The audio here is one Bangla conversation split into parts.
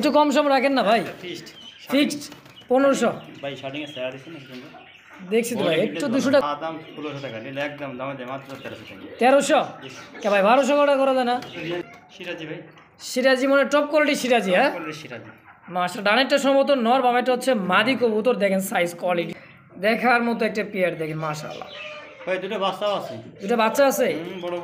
একটু কম সম রাখেন না ভাই। ফিক্সড 1500 ভাই স্টার্টিং এ স্যার দিছেন একদম দেখছি তো ভাই একটু 200 টাকা দাম 1600 টাকা নিলে একদম দামে দেয় মাত্র 1300 টাকা 1300 কে ভাই 1200 টাকা করে দেন না সিরাজি ভাই সিরাজি মানে টপ কোয়ালিটি সিরাজি হ্যাঁ সিরাজি মাস্টার ডানেরটা সম্ভবত নর বামেরটা হচ্ছে মাদি কবুতর দেখেন সাইজ কোয়ালিটি দেখার মতো একটা পেয়ার দেখেন মাশাআল্লাহ ভাই দুটো বাচ্চাও আছে দুটো বাচ্চা আছে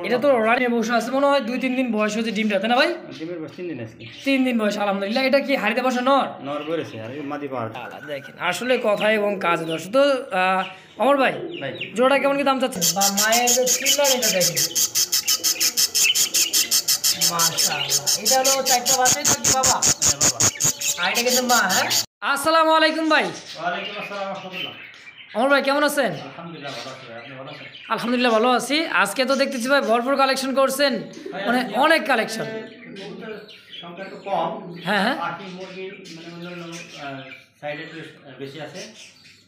এটা তো রানি বসে আছে মনে হয় 2-3 দিন বয়স হয়েছে ডিমটাতে না ভাই ডিমের বয়স 3 দিন আছে 3 দিন বয়স আলহামদুলিল্লাহ এটা কি হাড়িতে বসা নর নর বেরেছে আর মাদি পাড় দেখেন আসলে কথা এবং কাজ দর্শক তো অমর ভাই ভাই জোড়াটা কেমন কি দাম চাচ্ছেন বা মায়ের যে সিলার এটা দেখেন মাশাআল্লাহ এটা হলো চারটা বাচ্চাই থাকবে বাবা আর এটা কিন্তু মা হ্যাঁ আসসালামু আলাইকুম ভাই ওয়ালাইকুম আসসালাম রাহমাতুল্লাহ অমর ভাই কেমন আছেন আলহামদুলিল্লাহ ভালো আছি আপনি ভালো আছেন আলহামদুলিল্লাহ ভালো আছি আজকে তো দেখতেছি ভাই ভরপুর কালেকশন করছেন মানে অনেক কালেকশন সংখ্যা একটু কম হ্যাঁ হ্যাঁ পাখি মুরগি মানে অন্যান্য সাইডে একটু বেশি আছে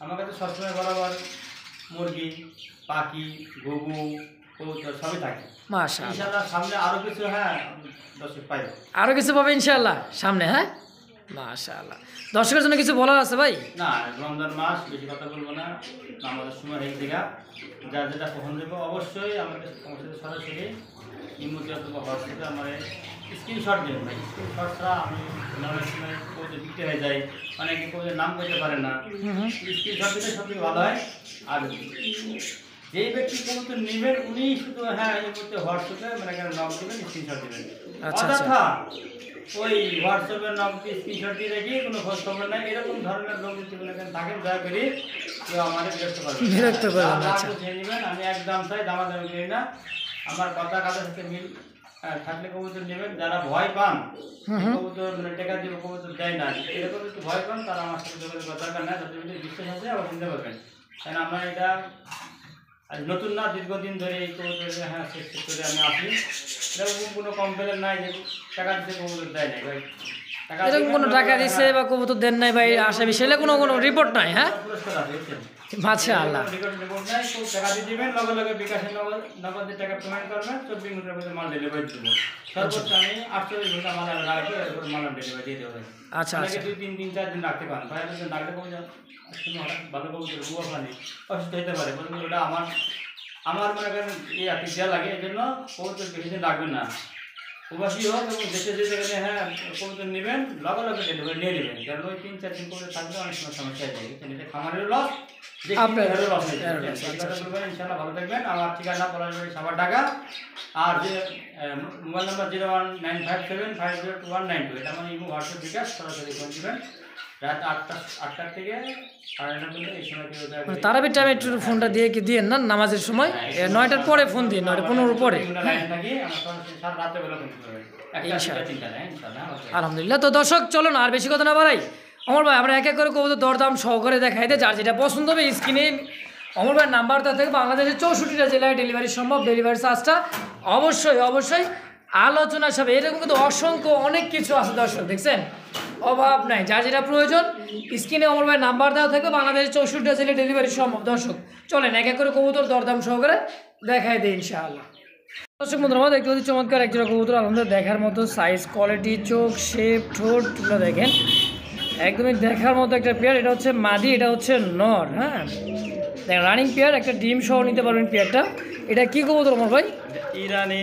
আমার কাছে সবসময় বরাবর মুরগি পাখি ঘুঘু কবুতর সবই থাকে মাশাআল্লাহ ইনশাআল্লাহ সামনে আরো কিছু হ্যাঁ দর্শক পাইবে আরো কিছু পাবে ইনশাআল্লাহ সামনে হ্যাঁ মাশাআল্লাহ দর্শকের জন্য কিছু বলার আছে ভাই না রমজান মাস বেশি কথা বলবো না আমাদের সময় হয়ে গেছে যার যেটা কখন দেবো অবশ্যই আমাদের সাথে সরাসরি ইমোজি অথবা হোয়াটসঅ্যাপে আমার স্ক্রিনশট দেবেন ভাই স্ক্রিনশট ছাড়া আমি অনেক সময় কোথাও বিক্রি হয়ে যায় অনেকে কোথাও নাম করতে পারে না স্ক্রিনশট দিলে সব থেকে ভালো হয় আর যেই ব্যক্তি কবুতর নেবেন উনি শুধু হ্যাঁ এই মুহূর্তে হোয়াটসঅ্যাপে মানে নাম দেবেন স্ক্রিনশট দেবেন অযথা ওই হোয়াটসঅ্যাপের নাম স্ক্রিনশট দিয়ে রেখে কোনো খোঁজ খবর নাই এরকম ধরনের লোক যদি থাকেন দয়া করে কেউ আমাদের বিরক্ত করবেন নেবেন আমি একদম চাই দামাদামি করি না আমার কথা কাজের সাথে মিল থাকলে কবুতর নেবেন যারা ভয় পান কবুতর মানে টাকা দিয়ে কবুতর দেয় না এরকম যদি ভয় পান তারা আমার সাথে যোগাযোগ করার দরকার নাই তাদের যদি বিশ্বাস আছে আবার চিন্তা করবেন কারণ আমরা এটা নতুন না দীর্ঘদিন ধরে এই কবুতর হ্যাঁ শেষ করে আমি আসি এরকম কোনো কমপ্লেন নাই যে টাকা দিতে কবুতর দেয় নাই ভাই এরকম কোনো টাকা দিছে বা কবুতর দেন নাই ভাই আশা বিষয়ে কোনো কোনো রিপোর্ট নাই হ্যাঁ মাশাআল্লাহ রিপোর্ট নাই তো টাকা দিয়ে দিবেন লগে লগে বিকাশে নগদে টাকা পেমেন্ট করবেন 24 ঘন্টার মধ্যে মাল ডেলিভারি দিব সর্বোচ্চ আমি 48 ঘন্টা মাল রাখি এরপর মাল ডেলিভারি দিয়ে দেব আচ্ছা আচ্ছা 2-3 দিন 4 দিন রাখতে পারেন ভাই যদি রাখতে কমে যায় ভালো কবুতর বুয়া পানি অসুস্থ হতে পারে বলুন ওটা আমার মনে করেন এই আর্থিক দেওয়া লাগে এই জন্য কবুতর বেশি দিন রাখবেন না প্রবাসী হোক এবং দেশে যে জায়গায় হ্যাঁ কবুতর নেবেন লগে লগে ডেলিভারি নিয়ে নেবেন কারণ ওই 3-4 দিন করে থাকলে অনেক সময় সমস্যা হয়ে যায় খামারের লস আপনারও লস হয়ে যাবে ইনশাআল্লাহ ভালো থাকবেন আমার ঠিকানা পলাশবাড়ি সাভার ঢাকা আর যে মোবাইল নাম্বার 01957502192 এটা আমার ইমো হোয়াটসঅ্যাপ বিকাশ সরাসরি ফোন দিবেন রাত 8টা থেকে 9:30 পর্যন্ত এই সময় তারাবির টাইমে একটু ফোনটা দিয়ে কি দিয়েন না নামাজের সময় 9টার পরে ফোন দিন 9:15 পরে আলহামদুলিল্লাহ তো দর্শক চলো না আর বেশি কথা না বাড়াই অমর ভাই আমরা এক এক করে কবুতর দরদাম সহকারে দেখাই দেয় যার যেটা পছন্দ হবে স্ক্রিনে অমর ভাইয়ের নাম্বারটা থেকে বাংলাদেশের 64টা জেলায় ডেলিভারি সম্ভব ডেলিভারি চার্জটা অবশ্যই আলোচনা সবে এরকম কিন্তু অসংখ্য অনেক কিছু আছে দর্শক দেখছেন অভাব নাই যার যেটা প্রয়োজন স্ক্রিনে অমর ভাইয়ের নাম্বার দেওয়া থাকবে বাংলাদেশের 64টা জেলায় ডেলিভারি সম্ভব দর্শক চলেন এক এক করে কবুতর দরদাম সহকারে দেখাই দেয় ইনশাআল্লাহ দর্শক বন্ধুরা দেখতে পাচ্ছি চমৎকার একজোড়া কবুতর আলহামদুলিল্লাহ দেখার মতো সাইজ কোয়ালিটি চোখ শেপ ঠোঁটগুলো দেখেন একদমই দেখার মতো একটা পেয়ার এটা হচ্ছে মাদি এটা হচ্ছে নর হ্যাঁ দেখেন রানিং পেয়ার একটা ডিম সহ নিতে পারবেন পেয়ারটা এটা কি কবুতর আমার ভাই ইরানি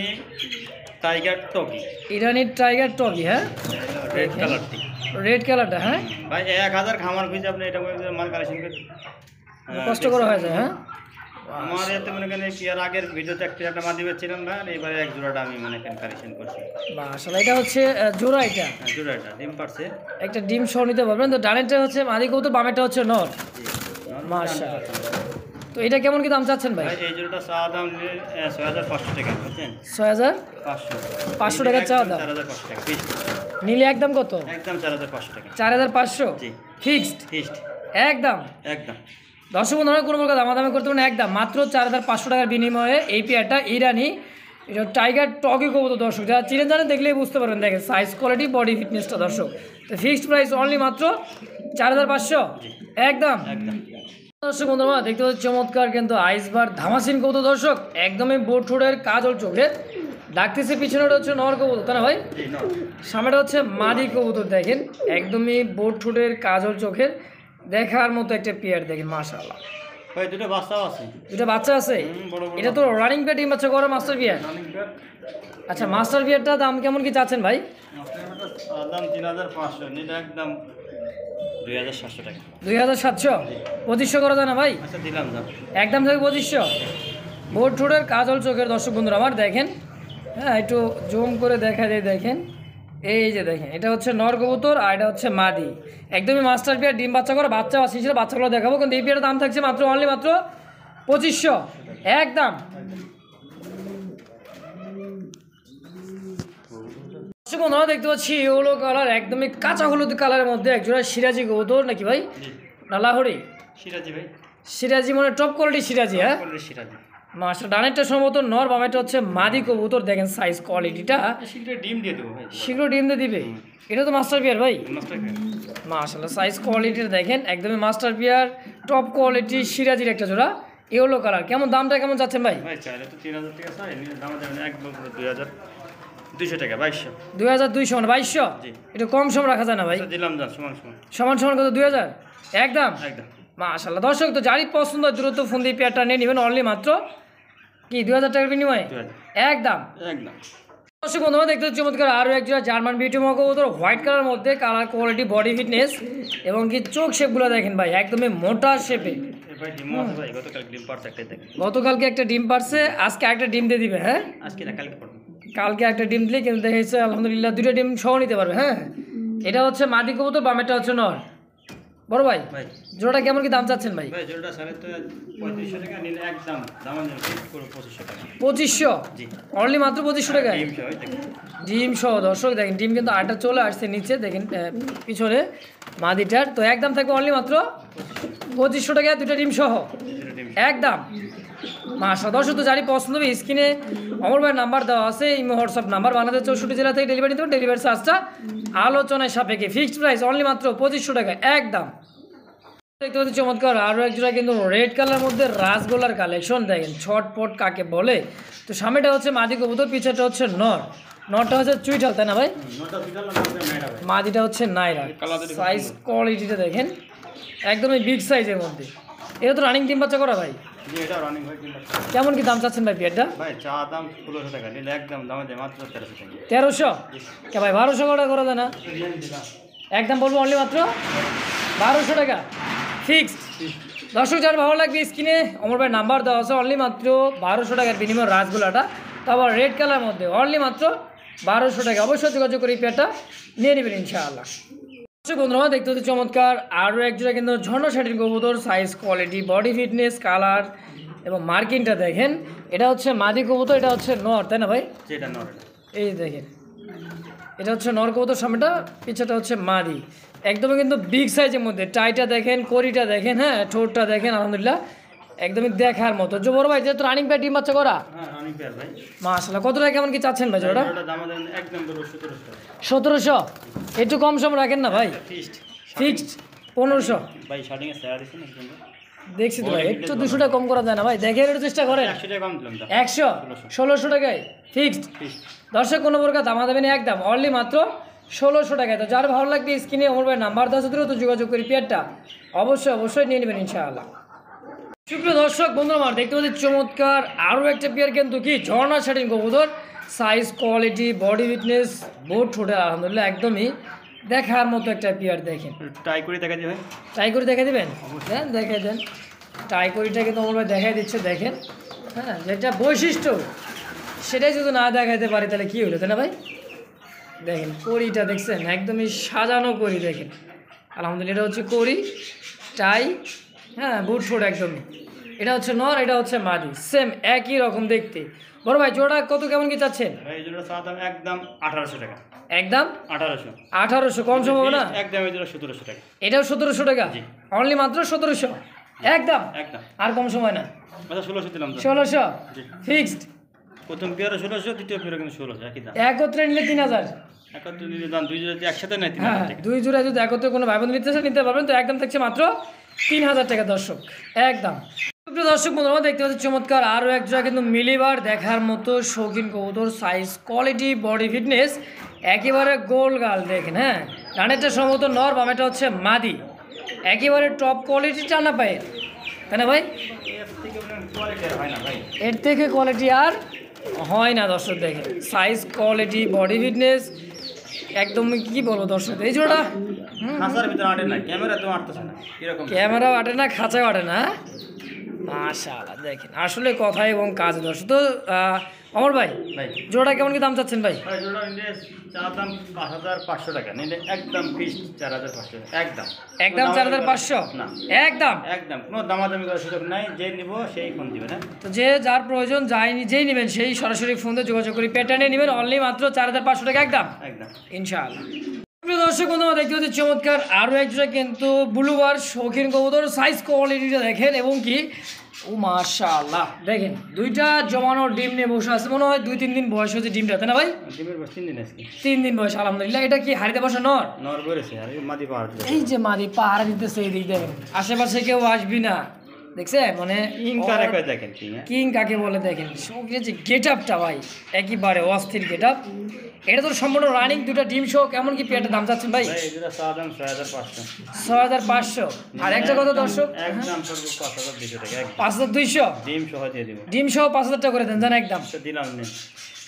টাইগার টগি হ্যাঁ রেড কালারটা হ্যাঁ ভাই 1000 খামার খুঁজে আপনি এটা মাল কালেকশন করতে কষ্ট করা হয়ে যায় হ্যাঁ আমার এতে মনে করেন কি আর আগের ভিডিওতে একটা মাদি বেচছিলাম না এবারে এক জোড়াটা আমি মানে কালেকশন করছি মাশাআল্লাহ এটা হচ্ছে জোড়া এটা ডিম পারছে একটা ডিম সহ নিতে পারবেন তো ডানেরটা হচ্ছে মাদি কবুতর বামেরটা হচ্ছে নর মাশাআল্লাহ তো এটা কেমন কি দাম চাচ্ছেন ভাই এই জোড়াটা চা দাম 6500 টাকা বুঝছেন 6500 টাকা চা দাম 4500 টাকা নিলে একদম কত একদম 4500 টাকা 4500 জি ফিক্সড একদম দর্শক বন্ধুরা কোনো প্রকার দামাদামি করতে পারেন একদম মাত্র 4500 টাকার বিনিময়ে এই পেয়ারটা ইরানি এটা টাইগার টগি কবুতর দর্শক যারা চিনে জানেন দেখলেই বুঝতে পারবেন দেখেন সাইজ কোয়ালিটি বডি ফিটনেসটা দর্শক তো ফিক্সড প্রাইস অনলি মাত্র 4500 একদম দর্শক বন্ধুরা দেখতে পাচ্ছি চমৎকার কিন্তু আইসবার ধামাসিন কবুতর দর্শক একদমই বোট ঠোঁটের কাজল চোখের ডাকতেছে পিছনেটা হচ্ছে নর কবুতর তাই না ভাই? জি নর। সামনেটা হচ্ছে মাদি কবুতর দেখেন, একদমই বোট ঠোঁটের কাজল চোখের দেখার মতো একটা পেয়ার দেখেন মাশাআল্লাহ। ভাই দুটো বাচ্চাও আছে। দুটো বাচ্চা আছে, বড় বড়। এটা তো রানিং পেয়ার ডিম বাচ্চা করা মাস্টার পেয়ার। Running pair. আচ্ছা মাস্টার পেয়ারটা দাম কেমন কি চাচ্ছেন ভাই? দাম 3500, নিলে একদম 2700 টাকা। 2700 2500 করা যায় না ভাই? আচ্ছা দিলাম দাম। একদম থেকে 2500। বোট ঠোঁটের কাজল চোখের দর্শক বন্ধুরা আমার দেখেন, হ্যাঁ একটু জুম করে দেখা যায় দেখেন, এই যে দেখেন এটা হচ্ছে নর কবুতর আর এটা হচ্ছে মাদি, একদমই মাস্টার পেয়ার ডিম বাচ্চা করে বাচ্চা আসছিল, বাচ্চাগুলো দেখাবো কিন্তু এই পেয়ারের দাম থাকছে মাত্র অনলি মাত্র 2500 একদম। দর্শক বন্ধুরা দেখতে পাচ্ছি ইয়েলো কালার একদমই কাঁচা হলুদ কালারের মধ্যে একজোড়া সিরাজি কবুতর নাকি ভাই জি না লাহোরি? সিরাজি ভাই। সিরাজি মানে টপ কোয়ালিটি সিরাজি, হ্যাঁ বললে সিরাজি। মাস্টার ডানেরটা সম্ভবত নর, বামেরটা হচ্ছে মাদি কবুতর দেখেন সাইজ কোয়ালিটিটা শীঘ্রই ডিম দিয়ে দেবো ভাই। শীঘ্র ডিম দিয়ে দিবে। এটা তো মাস্টার পিয়ার ভাই, মাস্টার পেয়ার। মাশাআল্লাহ সাইজ কোয়ালিটির দেখেন একদমই মাস্টার পিয়ার টপ কোয়ালিটি সিরাজির একটা জোড়া ইয়েলো কালার। কেমন দামটা কেমন যাচ্ছেন ভাই? ভাই চাইলে তো 3000 টাকা চাই, নিলে দাম যাবে একদম পুরো 2200 টাকা। 2200। 2200 মানে 2200, জি। একটু কম সম রাখা যায় না ভাই? আচ্ছা দিলাম দাম সমান সমান। সমান সমান কত 2000 একদম? একদম। মাশাআল্লাহ দর্শক তো যারই পছন্দ হয় দ্রুত ফোন দিয়ে পেয়ারটা নিয়ে নেবেন অনলি মাত্র কি 2000 টাকার বিনিময়ে 2000 একদম। একদম। দর্শক বন্ধুরা দেখতে হচ্ছে চমৎকার আরও এক জোড়া জার্মান বিউটি মকবুতর হোয়াইট কালার মধ্যে, কালার কোয়ালিটি বডি ফিটনেস এবং কি চোখ শেপগুলো দেখেন ভাই একদমই মোটা শেপে। ভাই ডিম আছে ভাই, গতকাল ডিম পারছে একটাই দেখেন। গতকালকে একটা ডিম পারছে, আজকে একটা ডিম দিয়ে দিবে, হ্যাঁ আজকে না কালকে পড়বে। কালকে একটা ডিম দিলে কিন্তু দেখেছে আলহামদুলিল্লাহ দুটো ডিম সহ নিতে পারবে। হ্যাঁ এটা হচ্ছে মাদি কবুতর, বামেরটা হচ্ছে নর। বড় ভাই ভাই জোড়াটা কেমন কি দাম চাচ্ছেন ভাই? ভাই জোড়াটা সাড়ে তো 3500 টাকা, নিলে একদম দাম পুরো 2500 টাকা। 2500 জি। অনলি মাত্র 2500 টাকায় ডিম সহ দেখেন। ডিম সহ। দর্শক দেখেন ডিম কিন্তু আটটা চলে আসছে নিচে দেখেন পিছনে মাদিটার, তো একদম থাকবে অনলি মাত্র 2500 টাকায় দুটো ডিম সহ দুটো ডিম। একদম। মাশাআল্লাহ দর্শক তো যারই পছন্দ হবে স্ক্রিনে অমর ভাইয়ের নাম্বার দেওয়া আছে, ইমো হোয়াটসঅ্যাপ নাম্বার, বাংলাদেশ 64 জেলা থেকে ডেলিভারি নিতে হবে। ডেলিভারি চার্জটা আলোচনায় সাপেক্ষে, ফিক্সড প্রাইস অনলি মাত্র 2500 টাকা একদম। দেখতে পাচ্ছি চমৎকার আরও এক জোড়া কিন্তু রেড কালার মধ্যে রাসগোল্লার কালেকশন দেখেন, ছটপট কাকে বলে। তো সামনেটা হচ্ছে মাদি কবুতর, পিছাটা হচ্ছে নর, নরটা হচ্ছে চুইঠাল তাই না ভাই? নটা ফিটাল না মেয়েটা ভাই। মাদিটা হচ্ছে নাইরা। সাইজ কোয়ালিটিটা দেখেন একদমই বিগ সাইজের মধ্যে। এটা তো রানিং ডিম বাচ্চা করা ভাই? জি এটা রানিং ভাই ডিম পারছে। কেমন কি দাম চাচ্ছেন ভাই পেয়ারটা? ভাই চা দাম 1600 টাকা, নিলে একদম দামে দেয় মাত্র 1300 টাকা। 1300 কে ভাই 1200 করা যায় না? দিলাম। একদম বলবো অনলি মাত্র 1200 টাকা ফিক্সড। দর্শক যার ভালো লাগবে স্ক্রিনে অমর ভাই নাম্বার দেওয়া আছে, অনলি মাত্র 1200 টাকার বিনিময় রাসগোলাটা, তারপর রেড কালার মধ্যে অনলি মাত্র 1200 টাকা। অবশ্যই যোগাযোগ করে এই পেয়ারটা নিয়ে নেবেন ইনশাআল্লাহ। দর্শক বন্ধুরা দেখতে হচ্ছে চমৎকার আরও এক জোড়া কিন্তু ঝর্ণা শাড়ির কবুতর, size quality body fitness colour এবং মার্কিংটা দেখেন। এটা হচ্ছে মাদি কবুতর, এটা হচ্ছে নর তাই না ভাই? যেটা নর। এই দেখেন এটা হচ্ছে নর কবুতর, সামনেটা পিছাটা হচ্ছে মাদি, একদমই কিন্তু বিগ সাইজের মধ্যে। টাইটা দেখেন, কড়িটা দেখেন, হ্যাঁ ঠোঁটটা দেখেন আলহামদুলিল্লাহ একদমই দেখার মতো। যে বড় ভাই যেহেতু রানিং প্যাড ডিম বাচ্চা করা হ্যাঁ রানিং পেয়ার ভাই। মাশাআল্লাহ কত টাকা কেমন কি চাচ্ছেন ভাই জোড়া? জোড়াটা দাম দেন একদম পুরো 1700 টাকা। 1700 একটু কম সম রাখেন না ভাই? ফিক্সড। ফিক্সড 1500 ভাই শার্টিং এর স্যার দিছেন একদম। দেখছি তো ভাই একটু 200 টাকা কম করা যায় না ভাই? দেখে একটু চেষ্টা করেন। 100 টাকা কম দিলাম দাম। 100 1600 টাকায় ফিক্সড। ফিক্সড। দর্শক কোনো প্রকার দামা দেবেন একদম অনলি মাত্র 1600 টাকায়। তো যার ভালো লাগবে স্ক্রিনে অমর ভাই নাম্বার দেওয়া আছে, তো যোগাযোগ করি পেয়ারটা অবশ্যই নিয়ে নেবেন ইনশাআল্লাহ। সুপ্রিয় দর্শক বন্ধুরা আমার দেখতে পাচ্ছি চমৎকার আরও একটা পেয়ার কিন্তু কি ঝর্ণা শাড়ির কবুতর, size quality body fitness boat ঠোঁটে আলহামদুলিল্লাহ একদমই দেখার মতো একটা পেয়ার দেখেন। ট্রাই করে দেখা যাবে। ট্রাই করে দেখে দেবেন? হ্যাঁ দেখে দেন। ট্রাই করিটা কিন্তু অমর ভাই দেখাই দিচ্ছে দেখেন, হ্যাঁ যেটা বৈশিষ্ট্য সেটাই যদি না দেখাইতে পারি তাহলে কী হলো তাই না ভাই? দেখেন কড়িটা দেখছেন একদমই সাজানো করি দেখেন আলহামদুলিল্লাহ। এটা হচ্ছে কড়ি টাই, হ্যাঁ বুট ঠোঁট একদমই। এটা হচ্ছে নর, এটা হচ্ছে মাদি, সেম একই রকম দেখতে। বড় ভাই জোড়া কত কেমন কি চাচ্ছেন? এই জোড়া চা দাম একদম 1800 টাকা। একদম 1800। 1800 কম সম্ভব না? একদম এই জোড়া 1700 টাকা। এটাও 1700 টাকা জি। অনলি মাত্র 1700 একদম, একদম। আর কম সময় না। আচ্ছা 1600 দিলাম তো। 1600 জি। ফিক্সড। প্রথম পেয়ারে 1600, দ্বিতীয় পেয়ারে কিন্তু 1600 একই দাম। একত্রে নিলে 3000। একত্রে নিলে দাম দুই জোড়া যদি একসাথে নেয় 3000 হ্যাঁ টাকা। দুই জোড়া যদি একত্রে কোনো ভাই বোন নিতে পারবেন তো একদম থাকছে মাত্র 3000 টাকা দর্শক একদম। প্রিয় দর্শক বন্ধুরা দেখতে পাচ্ছি চমৎকার আরও এক জায়গা কিন্তু মিলিবার দেখার মতো শৌখিন কবুতর, সাইজ, কোয়ালিটি, বডি ফিটনেস একেবারে গোল গাল দেখেন। হ্যাঁ, ডানেরটা সম্ভবত নর, বামেটা হচ্ছে মাদি, একেবারে টপ কোয়ালিটি টানা পায়ের, তাই না ভাই? এর থেকে কোয়ালিটি আর হয় না দর্শক। দেখেন সাইজ, কোয়ালিটি, বডি ফিটনেস একদম কি বলবো দর্শক। এই জোড়া ক্যামেরাও আটে না, খাঁচাও আটে না। মাশাআল্লাহ দেখেন আসলে কথা এবং কাজ দর্শক। তো অমর ভাই জোড়া কেমন কি দাম চাচ্ছেন ভাই? দাম 5,500 টাকা, নিলে একদম ফিক্সড 4,500 একদম। একদম 4,500 না, একদম একদম কোনো দামাদামি করার সুযোগ নাই। যে নিব সেই ফোন দিবেন। হ্যাঁ, তো যে যার প্রয়োজন যেই নেবেন সেই সরাসরি ফোন দিয়ে যোগাযোগ করে পেটা নিয়ে নেবেন, অনলি মাত্র 4,500 টাকা একদম একদম ইনশাআল্লাহ। প্রিয় দর্শক বন্ধুরা দেখতে পাচ্ছি চমৎকার আরও একজোড়া কিন্তু ব্লুবার শৌখিন কবুতর, সাইজ কোয়ালিটিটা দেখেন এবং কি ও মাশাআল্লাহ দেখেন দুইটা জমানোর ডিম নিয়ে বসে আছে, মনে হয় 2-3 দিন বয়স হচ্ছে ডিমটা, তাই না ভাই? ডিমের বয়স 3 দিন আজকে। 3 দিন বয়স আলহামদুলিল্লাহ। এটা কি হাড়িতে বসা নর? নর বেরেছে আর এই মাদি পাহাড় দিছে। এই যে মাদি পাহাড় দিতেছে এই দিক দেখেন, আশেপাশে কেউ আসবি না, দেখছে মানে ইনকারে কয় দেখেন কি না কিং কাকে বলে দেখেন। শৌখিনের যে গেট আপটা ভাই একেবারে অস্থির গেট আপ। এটা তো সম্পূর্ণ রানিং, দুটা ডিম শো। কেমন কি পেয়ারটার দাম চাচ্ছেন ভাই? ভাই এগুলা সাধারণ 6,500। 6,500। আর একটা কথা দর্শক, একদম পড়বে 5,200 টাকা একদম। 5,200 ডিম সহ দিয়ে দিব। ডিম সহ 5,000 টাকা করে দেন জান একদম। তো দিলাম নেন।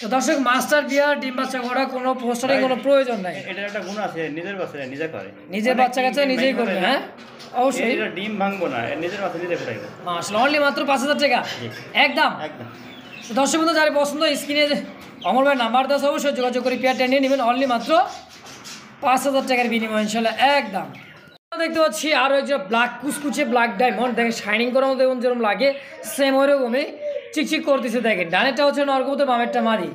তো দর্শক মাস্টার বিয়ার ডিম বাচ্চা করা কোনো পোস্টারিং কোনো প্রয়োজন নাই। এটার একটা গুণ আছে, নিজের বাচ্চা নিজে করে, নিজের বাচ্চা কাচ্চা নিজেই করবে। হ্যাঁ অবশ্যই, এটা ডিম ভাঙবো না, এর নিজের বাচ্চা নিজে ফুটাইবো। মাশাআল্লাহ অনলি মাত্র 5,000 টাকা একদম। একদম তো দর্শক বন্ধু যারা পছন্দ স্ক্রিনে অমর ভাই নাম্বার দেওয়া আছে, অবশ্যই যোগাযোগ করে পেয়ারটা নিয়ে নেবেন, অনলি মাত্র 5,000 টাকার বিনিময় ইনশাল্লাহ একদম। দেখতে পাচ্ছি আরও একজন ব্ল্যাক কুচকুচে ব্ল্যাক ডায়মন্ড, দেখেন শাইনিং করার মধ্যে যেরকম লাগে সেম ওরকমই চিকচিক করতেছে। দেখেন ডানেরটা হচ্ছে নরকবুতর, বামেরটা মাদি।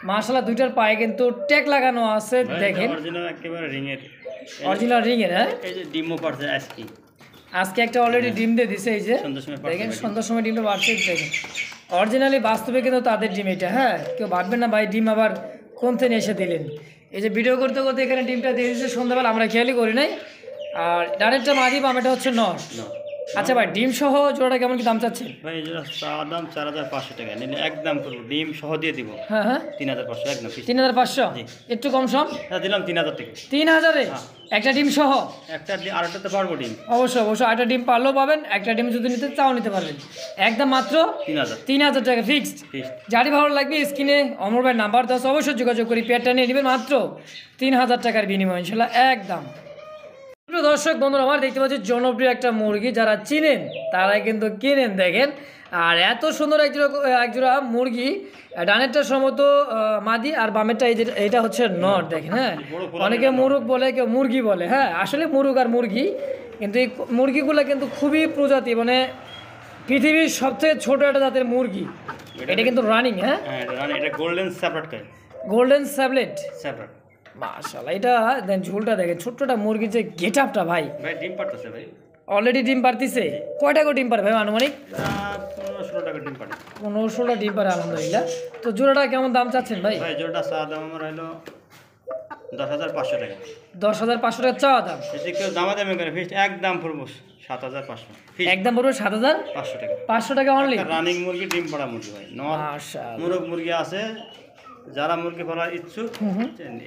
মাশাআল্লাহ দুইটার পায়ে কিন্তু ট্যাগ লাগানো আছে দেখেন, অরিজিনাল একেবারে রিং এর, অরিজিনাল রিং এর। হ্যাঁ এই যে ডিমও পারছে আজকে, আজকে একটা অলরেডি ডিম দিয়ে দিছে, এই যে দেখেন সন্ধ্যার সময় ডিমটা বাড়ছে দেখেন। অরিজিনালি বাস্তবে কিন্তু তাদের ডিম এটা। হ্যাঁ কেউ ভাববেন না ভাই ডিম আবার কোন থেকে এসে দিলেন। এই যে ভিডিও করতে করতে এখানে ডিমটা দিয়ে দিচ্ছে সন্ধ্যাবেলা, আমরা খেয়ালই করি নাই। আর ডানেরটা মাদি, বামেটা হচ্ছে নর। আচ্ছা ভাই ডিম সহ জোড়াটা কেমন কি দাম চাচ্ছেন ভাই? এই জোড়া দাম 4,500 টাকা, নিলে একদম করবো ডিম সহ দিয়ে দিব। হ্যাঁ হ্যাঁ 3,500 একদম। 3,500 একটু কম সম। হ্যাঁ দিলাম 3,000 টাকা। 3,000-এ একটা ডিম সহ? একটা আরেকটা তো পারবো ডিম। অবশ্যই অবশ্যই, একটা ডিম পারলেও পাবেন, একটা ডিম যদি নিতে চাও নিতে পারবেন একদম মাত্র 3,000 টাকা ফিক্সড। যারই ভালো লাগবে স্ক্রিনে অমর ভাই নাম্বার 10 অবশ্যই যোগাযোগ করি পেয়ারটা নিয়ে নেবেন মাত্র 3,000 টাকার বিনিময় ইনশাল্লাহ একদম। প্রিয় দর্শক বন্ধুরা আমার দেখতে পাচ্ছি জনপ্রিয় একটা মুরগি, যারা চিনেন তারাই কিন্তু কিনেন দেখেন। আর এত সুন্দর একজোড়া মুরগি, ডানেরটা সম্ভবত মাদি আর বামেরটা এইটা হচ্ছে নর দেখেন। হ্যাঁ অনেকে মুরগ বলে, কেউ মুরগি বলে। হ্যাঁ আসলে মুরগ আর মুরগি, কিন্তু এই মুরগিগুলো কিন্তু খুবই প্রজাতি, মানে পৃথিবীর সবথেকে ছোট একটা জাতের মুরগি। এটা কিন্তু রানিং। হ্যাঁ এটা গোল্ডেন স্যাপ্রেট কাই, গোল্ডেন স্যাবলেট স্যাপ্রেট। মাশাআল্লাহ এটা দেন ঝুলটা দেখেন, ছোট্টটা মুরগির যে গেট আপটা ভাই। ভাই ডিম পারতেছে ভাই, অলরেডি ডিম পারতিছে। কয়টা করে ডিম পারে ভাই আনুমানিক? 15-16 টাকা ডিম পারে। 15-16টা ডিম পারে আলহামদুলিল্লাহ। তো জোড়াটা কেমন দাম চাচ্ছেন ভাই? ভাই জোড়াটা চা দাম আমার হলো 10,500 টাকা। 10,500 টাকা চাওয়া দাম। যদি কেউ দামাদামি করে ফিক্সড একদম পড়বো 7,500। একদম পড়বে 7,500 টাকা। 500 টাকা অনলি। রানিং মুরগি, ডিম পাড়া মুরগি ভাই। মুরগ মুরগি আছে, যারা মুরগি পালার ইচ্ছুক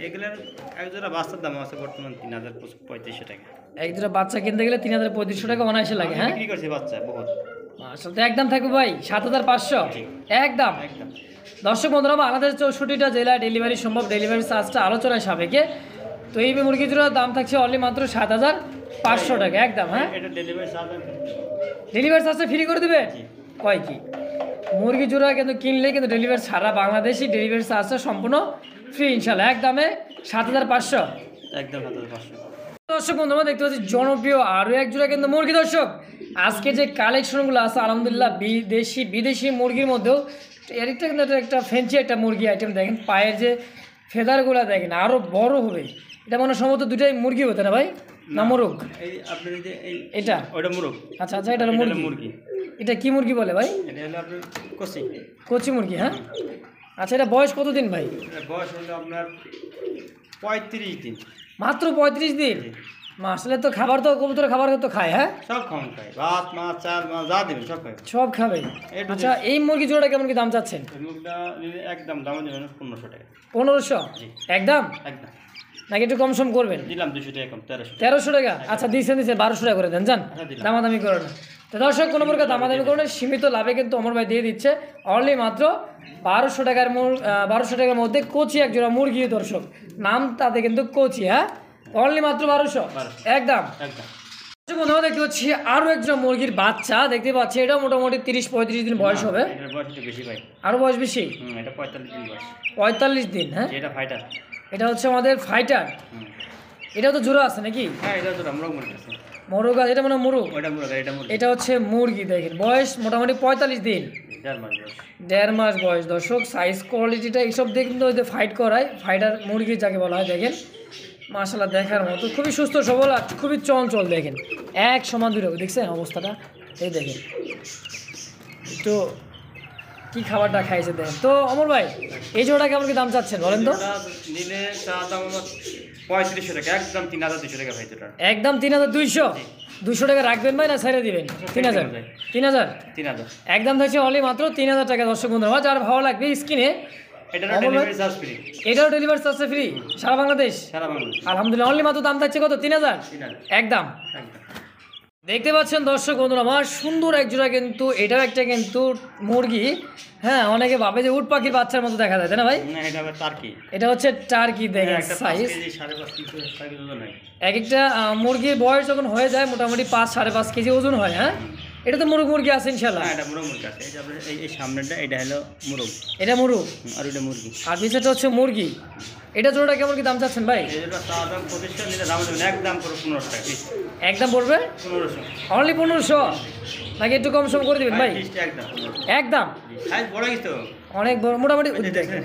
এগুলোর একজোড়া বাচ্চার দাম আছে বর্তমান 3,3500 টাকা। এক জোড়া বাচ্চা কিনতে গেলে 3,3500 টাকা অনায়াসে লাগে। হ্যাঁ বিক্রি করছি বাচ্চা বহুত। মাশাআল্লাহ একদম থাকবে ভাই 7,500 একদম। একদম দর্শক বন্ধুরা বাংলাদেশ 64টা জেলায় ডেলিভারি সম্ভব, ডেলিভারি চার্জটা আলোচনায় সাপেক্ষে। তো এই মুরগি জোড়ার দাম থাকছে অনলি মাত্র 7,500 টাকা একদম। হ্যাঁ এটা ডেলিভারি চার্জ ডেলিভারি চার্জটা ফ্রি করে দেবে? কয় কি মুরগি জোড়া কিন্তু কিনলে কিন্তু ডেলিভারি সারা বাংলাদেশি ডেলিভারি চার্জটা সম্পূর্ণ ফ্রি ইনশাল্লাহ একদমে 7,500 একদম 7,500। দর্শক বন্ধুরা দেখতে পাচ্ছি জনপ্রিয় আরও এক জোড়া কিন্তু মুরগি। দর্শক আজকে যে কালেকশনগুলো আছে আলহামদুলিল্লাহ বিদেশি মুরগির মধ্যেও এরিকটা কিন্তু একটা ফ্যান্সি একটা মুরগি আইটেম দেখেন, পায়ের যে ফেদারগুলো দেখেন আরও বড় হবে। এটা মনে সম্ভবত দুটাই মুরগি হতো না ভাই, না মোরগ? এই আপনার এই যে এটা ওটা মোরগ। আচ্ছা আচ্ছা এটা হলো মুরগি। এটা কি মুরগি বলে ভাই? এটা হলো আপনার কচি কচি মুরগি। হ্যাঁ আচ্ছা এটা বয়স কতদিন ভাই? এটা বয়স হলো আপনার 35 দিন। মাত্র 35 দিন? আসলে তো খাবার তো কবুতরের খাবার তো খায়, হ্যাঁ সব খাওয়ান খাই, ভাত মাছ চাল মাছ যা দেবেন সব খাই। সব খাবে। A to Z। আচ্ছা এই মুরগি জোড়াটা কেমন কি দাম চাচ্ছেন? এই মুরগিটা নিলে একদম দাম দেবেন 1500 টাকা। 1500 জি। একদম একদম নাকি একটু কম সম করবেন? দিলাম 200 টাকা কম, 1300 টাকা। 1300 টাকা? আচ্ছা দিচ্ছেন 1200 টাকা করে দেন, যান আচ্ছা, দিলাম। দামাদামি করে না। তো দর্শক কোনো প্রকার দামাদামি করে না, সীমিত লাভে কিন্তু অমর ভাই দিয়ে দিচ্ছে অনলি মাত্র 1200 টাকার 1200 টাকার মধ্যে কোচি এক জোড়া মুরগি। দর্শক নাম তাতে কিন্তু কোচি, হ্যাঁ অনলি মাত্র 1200 একদম। একদম বন্ধুরা দেখতে পাচ্ছি আরো একজন মুরগির বাচ্চা দেখতে পাচ্ছি, এটা মোটামুটি 30-35 দিন বয়স হবে। এটার বয়স একটু বেশি ভাই। আরো বয়স বেশি? এটা 45 দিন বয়স। 45 দিন, হ্যাঁ এটা ফাইটার। এটা হচ্ছে আমাদের ফাইটার। এটাও তো জোড়া আছে নাকি? হ্যাঁ এটা তো মুরগ মুরগি আছে। মোরগ আছে, এটা মানে মুরগ। ওটা মুরগ, এটা মুরগি। এটা হচ্ছে মুরগি, দেখেন বয়স মোটামুটি 45 দিন, 1.5 মাস বয়স। 1.5 মাস বয়স। দর্শক সাইজ কোয়ালিটিটা এইসব দিয়ে কিন্তু ওই যে ফাইট করায়, ফাইটার মুরগি যাকে বলা হয়। দেখেন মাশাআল্লাহ দেখার মতো, খুবই সুস্থ সবল আর খুবই চঞ্চল। দেখেন এক সমান দুটো, দেখছেন অবস্থাটা? এই দেখেন তো কি খাবারটা খাইছে দেখেন। তো অমর ভাই এই জোড়া কেমন কি দাম চাচ্ছেন বলেন তো? এটা নিলে চা দাম 3500 টাকা, একদম 3200 টাকা ভাই। এটা একদম 3200? 200 টাকা রাখবেন ভাই না ছেড়ে দিবেন? 3000? 3000 3000 একদম থাকছে অনলি মাত্র 3000 টাকা। দর্শক বন্ধুরা যার ভালো লাগবে স্ক্রিনে, এটার ডেলিভারি চার্জ ফ্রি। এটাও ডেলিভারি চার্জ ফ্রি সারা বাংলাদেশ? সারা বাংলাদেশ। আলহামদুলিল্লাহ অনলি মাত্র দাম থাকছে কত? 3000 একদম। একদম দেখতে পাচ্ছেন দর্শক বন্ধুরা আমার সুন্দর এক জোড়া কিন্তু, এটাও একটা কিন্তু মুরগি। হ্যাঁ অনেকে ভাবে যে উট পাখির বাচ্চার মতো দেখা যায়, তাই না ভাই? না এটা আবার টার্কি। এটা হচ্ছে টার্কি। দেখেন একটা 5 সাইজ, কেজি 5.5 কেজি সাইজ ওজন হয়। এক একটা মুরগির বয়স যখন হয়ে যায় মোটামুটি 5-5.5 কেজি ওজন হয়। হ্যাঁ এটা তো মুরগি আছে ইনশাল্লাহ? হ্যাঁ এটা মুরগ মুরগি আছে। এই যে আপনার এই সামনেটা এটা হলো মুরগ, এটা মুরগ আর এটা মুরগি। আর পিছনেটা হচ্ছে মুরগি। এটা জোড়াটা কেমন কি দাম চাচ্ছেন ভাই? এই যেটা চা দাম 2500 নিলে দাম দেবেন একদম করে 1500 টাকা পিস। একদম পড়বে 1500 অনলি 1500 নাকি একটু কম সম করে দিবেন ভাই? পিসটা একদম 1500। একদম সাইজ বড় কি তো? অনেক বড় মোটামুটি। এই যে দেখেন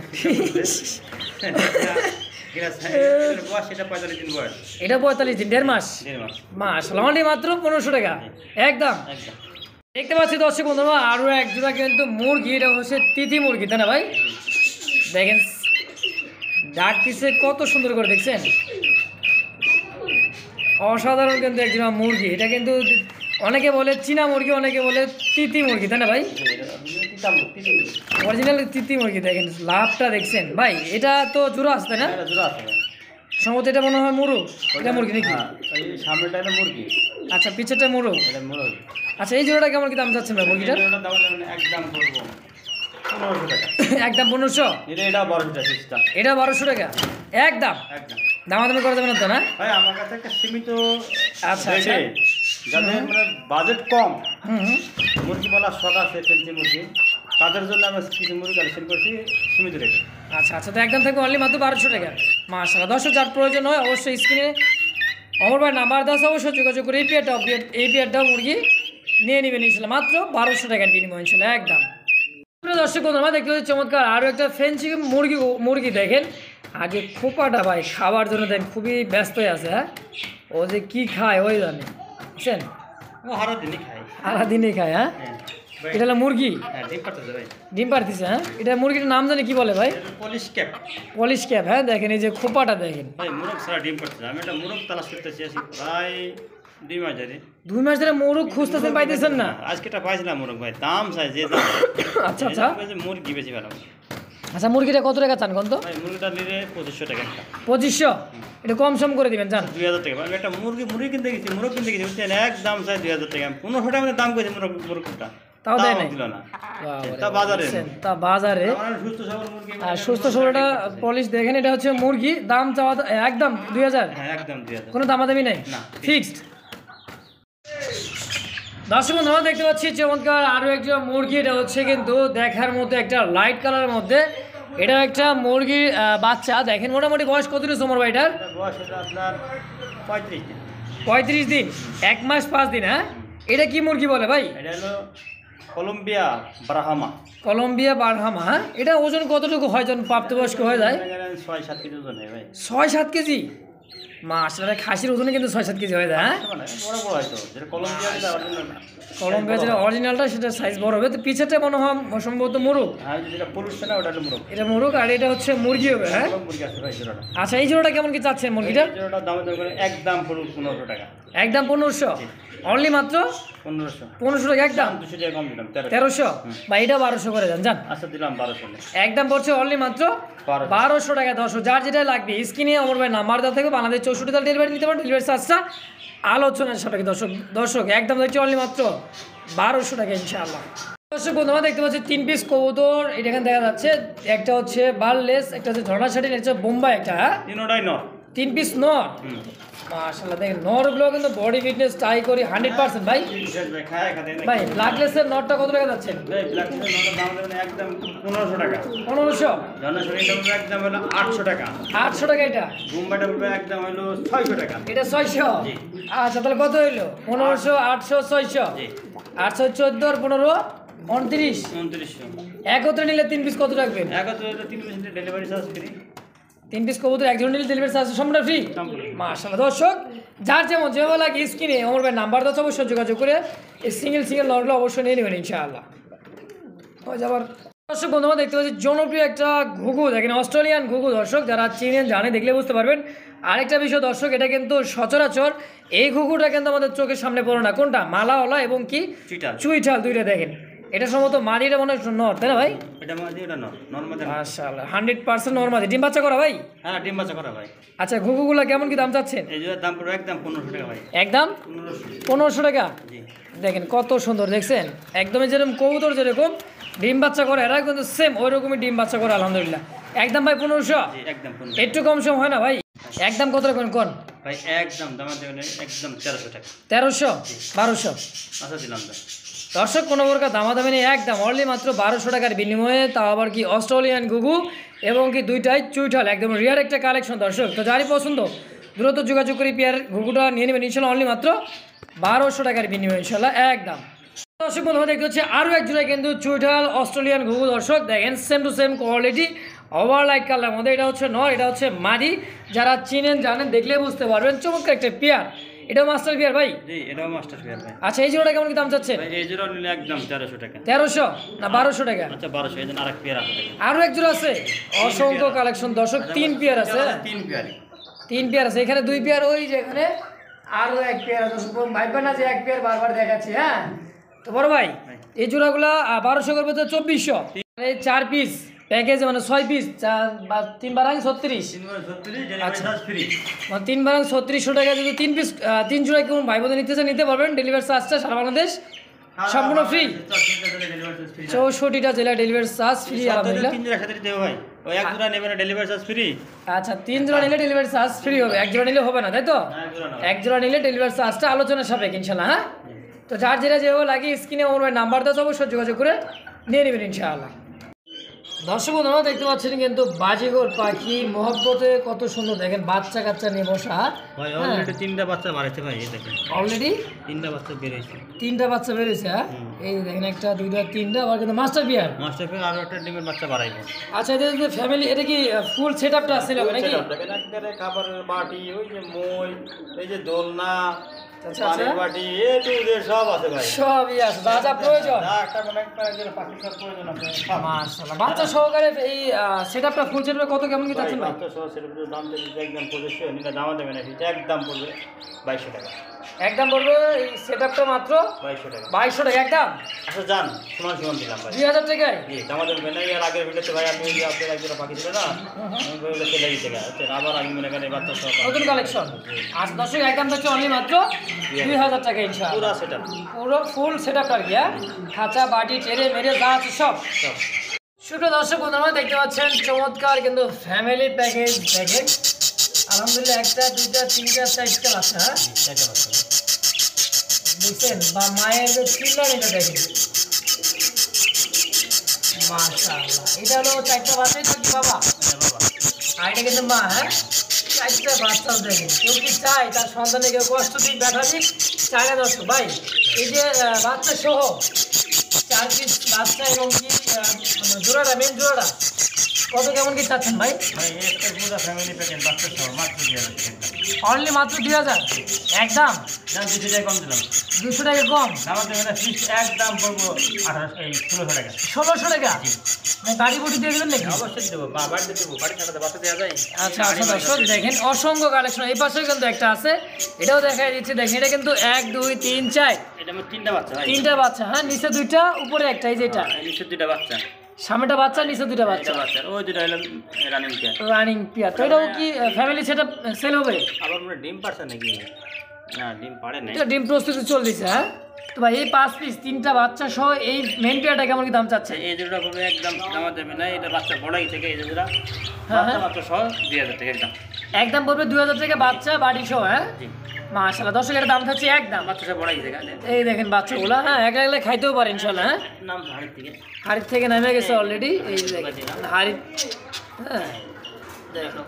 এটা সাইজ বয়স এটা 45 দিন বয়স। এটা 45 দিন, 1.5 মাস। 1.5 মাস মাশাআল্লাহ অনলি মাত্র 1500 টাকা একদম। একদম। দেখতে পাচ্ছি দর্শক বন্ধুরা আরও এক জোড়া কিন্তু মুরগি, এটা হচ্ছে তিথি মুরগি, তাই না ভাই? দেখেন ডাক দিচ্ছে কত সুন্দর করে, দেখছেন অসাধারণ কিন্তু এক জোড়া মুরগি। এটা কিন্তু অনেকে বলে চীনা মুরগি, অনেকে বলে তিথি মুরগি, তাই না ভাই? অরিজিনাল তিথি মুরগি। দেখেন লাভটা দেখছেন ভাই? এটা তো জোড়া আছে তাই না? এটা জোড়া আছে। সম্ভবত এটা মনে হয় মুরগ, এটা মুরগি নাকি? হ্যাঁ এই সামনেটা হলো মুরগি, আচ্ছা পিছেরটা মুরগ। এটা মুরগ। আচ্ছা এই জোড়াটা কেমন কি দাম চাচ্ছেন ভাই মুরগিটার? এটা দাম দেবেন একদম করব 1500 টাকা। একদম 1500? এটা 1200 টাকা পিসটা। এটা 1200 টাকা একদম। একদম দামাদামি করে দেবেন না তো? না ভাই আমার কাছে একটা সীমিত আচ্ছা, রেটে, আচ্ছা। যাদের মানে বাজেট কম, হুম মুরগি বলা শখ আছে ফেন্সি মুরগি, তাদের জন্য আমরা কিছু মুরগি কালেকশন করছি সীমিত রেটে। আচ্ছা আচ্ছা তো একদম থাকবে অনলি মাত্র 1200 টাকা। মাশাআল্লাহ দর্শক যার প্রয়োজন হয় অবশ্যই স্ক্রিনে অমর ভাই নাম্বার দেওয়া আছে, অবশ্যই যোগাযোগ করে এই পেয়ারটাও মুরগি নিয়ে নেবেন ইনশাল্লাহ মাত্র 1200 টাকার বিনিময় ইনশাল্লাহ একদম। প্রিয় দর্শক বন্ধুরা দেখতে পাচ্ছি চমৎকার আরও একটা ফেন্সি মুরগি দেখেন। আগে খোপাটা ভাই খাবার জন্য দেখেন খুবই ব্যস্তই আছে। হ্যাঁ ও যে কি খায় ওই জানে, বুঝছেন ও হারা দিনই খাই। সারাদিনই খায়। হ্যাঁ ভাই এটা হলো মুরগি, হ্যাঁ ডিম পাঠাতে ভাই। ডিম পারতেছে। হ্যাঁ এটা মুরগিটার নাম জানি কি বলে ভাই? Polish cap. Polish cap. হ্যাঁ দেখেন এই যে খোপাটা দেখেন। ভাই মুরগ ছাড়া ডিম পাঠাতে, আমি একটা মুরগ তালাশ করতেছি আছি প্রায় 2 মাস ধরে। 2 মাস ধরে মুরগ খুঁজতেছেন পাইতেছেন না? আজকে এটা পাইছিলাম মুরগ ভাই, দাম চাই যে দাম। আচ্ছা আচ্ছা মুরগি বেশি ভালো। আচ্ছা মুরগিটা কত টাকা চান কোন তো? ভাই মুরগিটা নিলে 2500 টাকা একটা। 2500? এটা কম সম করে দিবেন চান? 2000 টাকা। আমি একটা মুরগি কিনতে গেছি, মুরগ কিনতে গেছি বুঝছেন, একদম চাই 2000 টাকা। 1500 টাকা দাম করেছে মুরগটা, তাও দেয় নাই? দিল না। বাবারে, তা বাজারে বুঝছেন, তা বাজারে। আমার সুস্থ সবল মুরগি। আর সুস্থ সবলটা পলিশ দেখেন, এটা হচ্ছে মুরগি, দাম চাওয়া একদম 2000? হ্যাঁ একদম 2000। কোনো দামাদামি নাই? না, ফিক্সড। দর্শক বন্ধুরা দেখতে পাচ্ছি চমৎকার আরও একটা মুরগি, এটা হচ্ছে কিন্তু দেখার মতো একটা লাইট কালারের মধ্যে। এটা একটা মুরগির বাচ্চা দেখেন, মোটামুটি বয়স কত দিন সমর ভাই এটার? এটা বয়স এটা আপনার 35 দিন। 35 দিন, 1 মাস 5 দিন। হ্যাঁ এটা কি মুরগি বলে ভাই? এটা হলো কলম্বিয়া ব্রাহ্মা। কলম্বিয়া বারহামা। হ্যাঁ এটা ওজন কতটুকু হয় যখন প্রাপ্তবয়স্ক হয়ে যায়? 6-7 কেজি ওজন হয় ভাই। 6-7 কেজি? মাশাআল্লাহ খাসির ওজনে কিন্তু 6-7 কেজি হয়ে যায় হ্যাঁ মানে বড় বড় হয় তো যেটা কলম্বিয়া যেটা অরিজিনাল না কলম্বিয়া যেটা অরিজিনালটা সেটা সাইজ বড় হবে তো পিছেরটা মনে হয় সম্ভবত মোরগ আর যেটা পলিউশন না ওটা হলো মুরগ এটা মোরগ আর এটা হচ্ছে মুরগি হবে হ্যাঁ মুরগি আছে ভাই জোড়াটা আচ্ছা এই জোড়াটা কেমন কি চাচ্ছেন মুরগিটা জোড়াটা দামে দর করে একদম পুরো 1500 টাকা একদম 1500 অনলি মাত্র 1500 টাকা একদম 200 টাকা কম দিলাম 1300 বা এটা 1200 করে দেন জান আচ্ছা দিলাম 1200 একদম পড়ছে অনলি মাত্র 1200 টাকা 10 যার যেটা লাগবে স্ক্রিনে অমর ভাই নাম্বার দেওয়া থাকবে বাংলাদেশ 64 তাল ডেলিভারি নিতে পারেন ডেলিভারি চার্জটা আলোচনার সাপেক্ষে দর্শক একদম হচ্ছে অনলি মাত্র 1200 টাকা ইনশাআল্লাহ দর্শক বন্ধুরা দেখতে পাচ্ছি 3 পিস কবুতর এটা এখানে দেখা যাচ্ছে একটা হচ্ছে বারলেস একটা হচ্ছে ঝর্ণা শাটিন একটা হচ্ছে বোম্বাই একটা হ্যাঁ তিনটাই নর 3 পিস নর মাশাআল্লাহ দেখেন নরগুলো কিন্তু বডি ফিটনেস ট্রাই করি 100% ভাই ভাই ব্ল্যাকলেসের নটটা কত টাকা যাচ্ছে ভাই ব্ল্যাকলেসের নরের দাম দেবেন একদম 1500 টাকা 1500 জন্না শরীরটা বলবে একদম হলো 800 টাকা 800 টাকা এটা বোম্বাইটা বলবে একদম হলো 600 টাকা এটা 600 জি আচ্ছা তাহলে কত হইলো 1500 800 600 জি 814 আর 15 29 2900 একত্রে নিলে 3 পিস কত রাখবেন একত্রে 3 piece delivery charge free 3 piece কবুতর একজন নিলে ডেলিভারি চার্জ সম্পূর্ণ ফ্রি মাশাআল্লাহ দর্শক যার যেমন লাগে স্ক্রিনে আমার ভাই নাম্বার দাও অবশ্যই যোগাযোগ করে এই সিঙ্গেল নরগুলো অবশ্যই নিয়ে নেবেন ইনশাআল্লাহ হয় যাবার দর্শক বন্ধুরা দেখতে পাচ্ছি জনপ্রিয় একটা ঘুঘু দেখেন অস্ট্রেলিয়ান ঘুঘু দর্শক যারা চিনেন জানে দেখলে বুঝতে পারবেন আরেকটা বিষয় দর্শক এটা কিন্তু সচরাচর এই ঘুঘুটা কিন্তু আমাদের চোখের সামনে পড়ে না কোনটা মালাওয়ালা এবং কি চুইঠাল দুইটা দেখেন এটা সম্ভবত মাদিটা মনে হয় নর তাই না ভাই এটা মাদি এটা নর মাদি মাশাআল্লাহ 100% নর মাদি ডিম বাচ্চা করা ভাই হ্যাঁ ডিম বাচ্চা করা ভাই আচ্ছা ঘুঘুগুলা কেমন কি দাম চাচ্ছেন এই যে দাম পড়বে একদম 1500 টাকা ভাই একদম 1500 টাকা জি দেখেন কত সুন্দর দেখছেন একদমই যেরকম কবুতর যেরকম ডিম বাচ্চা করে এরা কিন্তু সেম ওই রকমই ডিম বাচ্চা করে আলহামদুলিল্লাহ একদম ভাই 1500 জি একদম 1500 একটু কম সম হয় না ভাই একদম কত রাখবেন কোন ভাই একদম দাম দেবেন একদম 1300 টাকা 1300 1200 আচ্ছা দিলাম ভাই দর্শক কোনো প্রকার দামাদামি নেই একদম অনলি মাত্র 1200 টাকার বিনিময়ে তাও আবার কি অস্ট্রেলিয়ান ঘুঘু এবং কি দুইটাই চুইঠাল একদম রিয়ার একটা কালেকশন দর্শক তো যারই পছন্দ দ্রুত যোগাযোগ করে পেয়ার ঘুঘুটা নিয়ে নেবেন ইনশাল্লাহ অনলি মাত্র 1200 টাকার বিনিময়ে ইনশাল্লাহ একদম দর্শক বন্ধুরা দেখতে হচ্ছে আরও এক জোড়ায় কিন্তু চুইঠাল অস্ট্রেলিয়ান ঘুঘু দর্শক দেখেন same to same quality over light colour মধ্যে এটা হচ্ছে নর এটা হচ্ছে মাদি যারা চিনেন জানেন দেখলে বুঝতে পারবেন চমৎকার একটা পেয়ার এটাও মাস্টার পেয়ার ভাই জি এটাও মাস্টার পেয়ার ভাই আচ্ছা এই জোড়াটা কেমন কি দাম চাচ্ছে ভাই এই জোড়া নিলে একদম 1300 টাকা 1300 না 1200 টাকা আচ্ছা 1200 এজন আরেক পেয়ার আছে আরো এক জোড়া আছে অসংখ্য কালেকশন দর্শক 3 পেয়ার আছে 3 পেয়ার আছে এখানে 2 পেয়ার ওই যে এখানে আরো এক পেয়ার আছে দর্শক ভাইবা না যে এক পেয়ার বারবার দেখাচ্ছি হ্যাঁ তো বড় ভাই এই জোড়াগুলা 1200 করবে তো 2400 মানে 4 পিস প্যাকেজে মানে 6 পিস 3 বারাং 36 আচ্ছা ফ্রি মানে 3 বারাং 3600 টাকা যদি 3 পিস 3 জোড়া কেমন ভাই বোন নিতে চান নিতে পারবেন ডেলিভারি চার্জটা সারা বাংলাদেশ সম্পূর্ণ ফ্রি 64টা জেলা ডেলিভারি চার্জ ফ্রি আলহামদুলিল্লাহ 3 জোড়া সাথে দেব ভাই ওই এক জোড়া নেবেন ডেলিভারি চার্জ ফ্রি আচ্ছা 3 জোড়া নিলে ডেলিভারি চার্জ ফ্রি হবে এক জোড়া নিলে হবে না তাই তো এক জোড়া নিলে ডেলিভারি চার্জটা আলোচনার সাপেক্ষে ইনশাআল্লাহ হ্যাঁ তো যার যেটা যেভাবে লাগে স্ক্রিনে আমার নাম্বার দাও অবশ্যই যোগাযোগ করে নিয়ে নেবেন ইনশাআল্লাহ দর্শক বন্ধুরা দেখতে পাচ্ছেন কিন্তু বাজিগর পাখি মহব্বতে কত সুন্দর দেখেন বাচ্চা কাচ্চা নিয়ে বসা ভাই অলরেডি 3টা বাচ্চা বাড়াইছে ভাই এই দেখেন অলরেডি 3টা বাচ্চা বেরিয়েছে 3টা বাচ্চা বেরিয়েছে হ্যাঁ এই দেখেন একটা দুইটা তিনটা আবার কিন্তু মাস্টার বিয়ার আরো একটা ডিমের বাচ্চা বাড়াইবো আচ্ছা এটা যে ফ্যামিলি এটা কি ফুল সেটআপটা আছে নাকি একবারে খাবারের বাটি ওই যে মই এই যে দোলনা আচ্ছা পানির বাটি এ টু জেড সব আছে ভাই সবই আছে যা যা প্রয়োজন একটা মানে একটা পাখি সব প্রয়োজন আছে মাশাআল্লাহ বাচ্চা সহকারে এই সেটআপটা ফুল সেটআপটা কত কেমন কি চাচ্ছেন ভাই বাচ্চা সহ সেটআপের দাম যদি একদম 2500 নিলে দাম দেবেন এটা একদম পড়বে 2200 টাকা একদম পড়বে এই সেটআপটা মাত্র 2200 টাকা একদম আচ্ছা জান সমান সমান দিলাম ভাই 2000 টাকায় জি আমাদের বেনাই আর আগের ভিডিওতে ভাই আপনি যে আপনার একজোড়া পাখি ছিল না আমি বলে চলে গেছে আচ্ছা আবার আমি মনে করেন বাচ্চা সহ নতুন কালেকশন আজ দর্শক একদম হচ্ছে অনলি মাত্র 2000 টাকা ইনশাআল্লাহ পুরো সেটআপ পুরো ফুল সেটআপটা কি হ্যাঁ খাঁচা বাটি টেরে মেরে যা আছে সব সুপ্রিয় দর্শক বন্ধুরা দেখতে পাচ্ছেন চমৎকার কিন্তু ফ্যামিলি প্যাকেজ দেখেন আলহামদুলিল্লাহ একটা দুইটা তিনটা চারটা আছে হ্যাঁ দেখছেন বা মায়ের যে চিল্লানিটা দেখেন মাশাআল্লাহ এটা হলো চারটা বাচ্চাই তো কি বাবা আর এটা কিন্তু মা হ্যাঁ চারটা বাচ্চাও দেখেন কেউ কি চায় তার সন্তানে কেউ কষ্ট দিক ব্যথা দিক চায় না দর্শক ভাই এই যে বাচ্চা সহ 4 পিস বাচ্চা এবং কি জোড়াটা মেন জোড়াটা কত কেমন কি চাচ্ছেন ভাই? ভাই একটা পুরো ফ্যামিলি প্যাকেজ বাচ্চা সহ মাত্র 2000 টাকা। অনলি মাত্র 2000 একদম দাম 200 টাকা কম দিলাম। 200 টাকা কম। আমার দেবে না ফিক্স একদম পড়বো 1600 টাকা। 1600 টাকা মানে গাড়ি বুটি দিয়ে দেবেন নাকি? অবশ্যই দেবো, বাড়িতে দেবো, বাড়ি ছাড়াতে বাচ্চা দেওয়া যায়। আচ্ছা আচ্ছা দর্শক দেখেন অসংখ্য কালেকশন এই পাশেও কিন্তু একটা আছে, এটাও দেখাই দিচ্ছি। দেখেন এটা কিন্তু 1 2 3 4 এটা আমার 3টা বাচ্চা ভাই। 3টা বাচ্চা, হ্যাঁ নিচে 2টা উপরে একটা, এই যেটা নিচে 2টা বাচ্চা, সামনেটা বাচ্চা নিচে 2টা বাচ্চা, এটা বাচ্চা, ওই 2টা হলো রানিং পেয়ার। Running peer. তো এটাও কি ফ্যামিলি সেটআপ সেল হবে? আবার মনে হয় ডিম পারছে নাকি? না ডিম পারে নাই। এটা ডিম প্রস্তুতি চলতেছে, হ্যাঁ। তো ভাই এই 5 পিস 3টা বাচ্চা সহ এই মেন পেয়ারটা কেমন কি দাম চাচ্ছে? এই জোড়া পড়বে একদম দাম দেবে না, এটা বাচ্চা বড়াই থেকে এই জোড়া হ্যাঁ, বাচ্চা মাত্র সহ 2000 টাকা একদম। একদম পড়বে 2000 টাকা বাচ্চা বাড়ি সহ, হ্যাঁ জি মাশাআল্লাহ। দর্শক এর দাম থাকছে একদম। বাচ্চা সহ বড়াই থেকে এই দেখেন বাচ্চাগুলো, হ্যাঁ এক একলা খাইতেও পারে ইনশাআল্লাহ, হ্যাঁ নাম হাড়ি থেকে হাড়ির থেকে নেমে গেছে অলরেডি। এই যে দেখেন হাড়ি, হ্যাঁ দেখো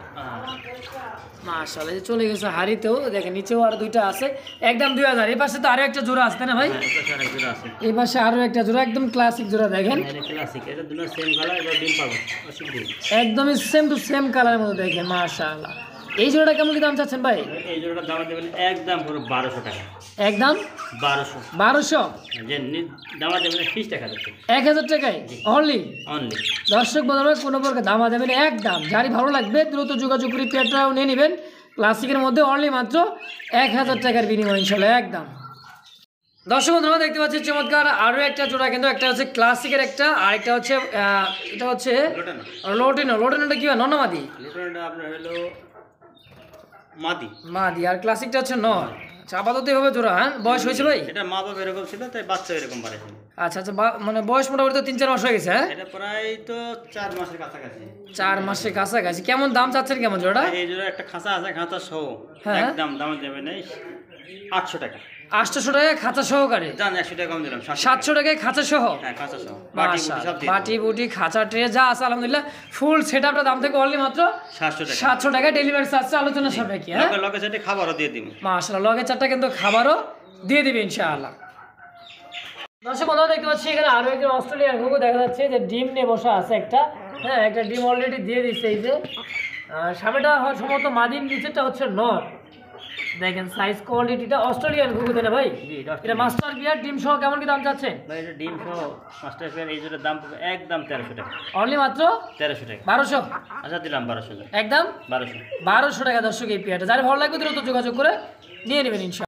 মাশাআল্লাহ এই যে চলে গেছে হাড়িতেও। দেখেন নিচেও আর 2টা আছে একদম 2000। এই পাশে তো আরো একটা জোড়া আছে না ভাই? হ্যাঁ এটা আরেক জোড়া আছে। এই পাশে আরো একটা জোড়া একদম ক্লাসিক জোড়া দেখেন, এটা ক্লাসিক, এটা দুটো সেম কালার, এটা ডিম পাবো অসুবিধা নেই। একদমই সেম টু সেম কালারের মতো দেখেন মাশাআল্লাহ। এই জোড়াটা কেমন কি দাম চাচ্ছেন ভাই? এই জোড়াটার দাম দেবেন একদম পুরো 1200 টাকা। একদম 1200 1200 যে দামা দেবেন 30 টাকা দিচ্ছে 1000 টাকায় অনলি। অনলি। দর্শক বন্ধুরা কোনো প্রকার দামা দেবেন একদম, যারই ভালো লাগবে দ্রুত যোগাযোগ করে পেয়ারটাও নিয়ে নেবেন। ক্লাসিকের মধ্যে অনলি মাত্র 1000 টাকার বিনিময় ইনশাল্লাহ একদম। দর্শক বন্ধুরা দেখতে পাচ্ছি চমৎকার আরও একটা জোড়া, কিন্তু একটা হচ্ছে ক্লাসিকের একটা, আর একটা হচ্ছে এটা হচ্ছে লোটানো লোটিনো। লোটিনোটা কি হয়? ননমাদি লোটানোটা আপনার হলো মাদি। মাদি, আর ক্লাসিকটা হচ্ছে নর। আচ্ছা আপাতত এভাবে জোড়া, হ্যাঁ বয়স হয়েছে ভাই? এটা মা বাবা এরকম ছিল তাই বাচ্চা এরকম বাড়াইছে। আচ্ছা আচ্ছা মানে বয়স মোটামুটি তো 3-4 মাস হয়ে গেছে, হ্যাঁ এটা প্রায় তো 4 মাসের কাছাকাছি। 4 মাসের কাছাকাছি। কেমন দাম চাচ্ছেন কেমন জোড়া? এই জোড়া একটা খাঁচা আছে, খাঁচা সহ হ্যাঁ। একদম দাম দেবে নাই 800 টাকা। 800 টাকা খাঁচা সহকারে, জান 100 টাকা কম দিলাম 700 টাকায় খাঁচা সহ। হ্যাঁ খাঁচা সহ বাটি বুটি সব দিয়ে বাটি বুটি খাঁচা ট্রে যা আছে আলহামদুলিল্লাহ ফুল সেটআপটা দাম থেকে অনলি মাত্র 700 টাকা। 700 টাকা ডেলিভারি চার্জ আলোচনা সাপেক্ষে, হ্যাঁ লগে লগে সাথে খাবারও দিয়ে দিন। মাশাআল্লাহ লগে চারটা কিন্তু খাবারও দিয়ে দিবে ইনশাআল্লাহ। দর্শক বন্ধুরা দেখতে পাচ্ছি এখানে আরো একটা অস্ট্রেলিয়ান ঘুঘু দেখা যাচ্ছে যে ডিম নিয়ে বসা আছে একটা, হ্যাঁ একটা ডিম অলরেডি দিয়ে দিচ্ছে। এই যে সামনেটা সম্ভবত মাদির, নিচেরটা হচ্ছে নর। দেখেন সাইজ কোয়ালিটিটা অস্ট্রেলিয়ান ঘুঘু দেনা ভাই। জি এটা এটা মাস্টার বিয়ার ডিম সহ কেমন কি দাম চাচ্ছেন? ভাই এটা ডিম সহ মাস্টার ফেয়ার এই জোড়ার দাম পড়বে একদম 1300 টাকা। অনলি মাত্র 1300 টাকা। 1200 আচ্ছা দিলাম 1200 টাকা। একদম 1200 1200 টাকা। দর্শক এই পেয়ারটা যার ভালো লাগবে দ্রুত যোগাযোগ করে নিয়ে নেবেন ইনশাআল্লাহ।